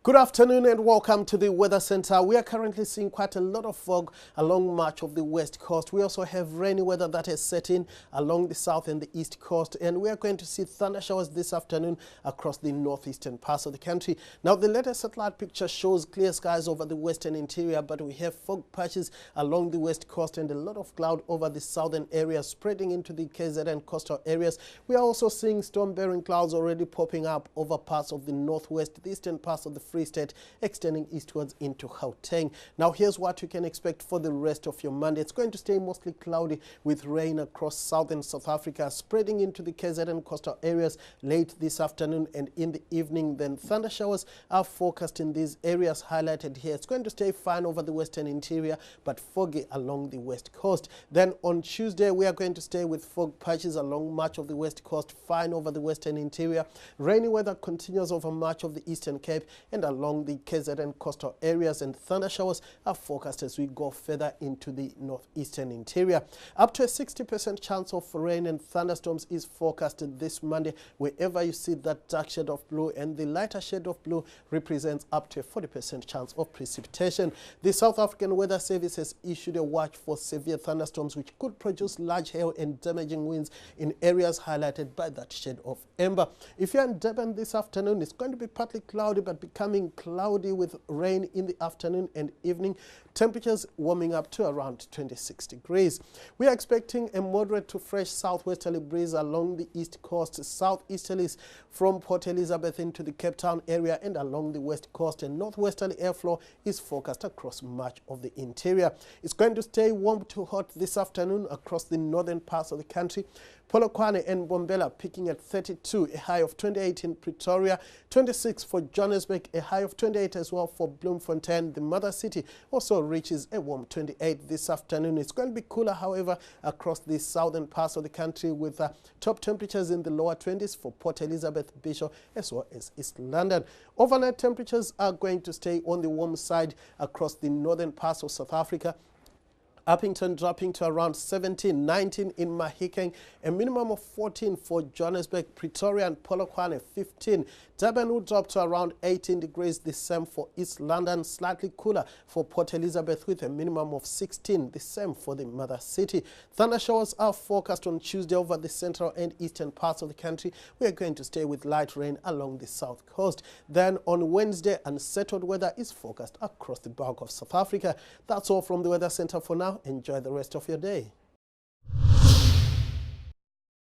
Good afternoon and welcome to the Weather Center. We are currently seeing quite a lot of fog along much of the west coast. We also have rainy weather that is setting along the south and the east coast, and we are going to see thunder showers this afternoon across the northeastern parts of the country. Now, the latest satellite picture shows clear skies over the western interior, but we have fog patches along the west coast and a lot of cloud over the southern areas spreading into the KZN coastal areas. We are also seeing storm-bearing clouds already popping up over parts of the northwest, the eastern parts of the Free State, extending eastwards into Gauteng. Now, here's what you can expect for the rest of your Monday. It's going to stay mostly cloudy with rain across southern South Africa, spreading into the KZN coastal areas late this afternoon and in the evening. Then thunder showers are forecast in these areas highlighted here. It's going to stay fine over the western interior, but foggy along the west coast. Then on Tuesday, we are going to stay with fog patches along much of the west coast, fine over the western interior. Rainy weather continues over much of the Eastern Cape and along the KZN coastal areas, and thunder showers are forecast as we go further into the northeastern interior. Up to a 60% chance of rain and thunderstorms is forecasted this Monday. Wherever you see that dark shade of blue, and the lighter shade of blue represents up to a 40% chance of precipitation. The South African Weather Service has issued a watch for severe thunderstorms which could produce large hail and damaging winds in areas highlighted by that shade of amber. If you're in Durban this afternoon, it's going to be partly cloudy but becoming cloudy with rain in the afternoon and evening. Temperatures warming up to around 26 degrees. We are expecting a moderate to fresh southwesterly breeze along the east coast, southeasterlies from Port Elizabeth into the Cape Town area and along the west coast, and northwesterly airflow is forecast across much of the interior. It's going to stay warm to hot this afternoon across the northern parts of the country. Polokwane and Bombela peaking at 32, a high of 28 in Pretoria, 26 for Johannesburg, a high of 28 as well for Bloemfontein. The mother city also reaches a warm 28 this afternoon. It's going to be cooler, however, across the southern parts of the country with top temperatures in the lower 20s for Port Elizabeth, Bishop, as well as East London. Overnight temperatures are going to stay on the warm side across the northern parts of South Africa. Uppington dropping to around 17, 19 in Mahikeng, a minimum of 14 for Johannesburg, Pretoria and Polokwane, 15. Durban will drop to around 18 degrees, the same for East London, slightly cooler for Port Elizabeth with a minimum of 16, the same for the mother city. Thunder showers are forecast on Tuesday over the central and eastern parts of the country. We are going to stay with light rain along the south coast. Then on Wednesday, unsettled weather is forecast across the bulk of South Africa. That's all from the Weather Center for now. Enjoy the rest of your day.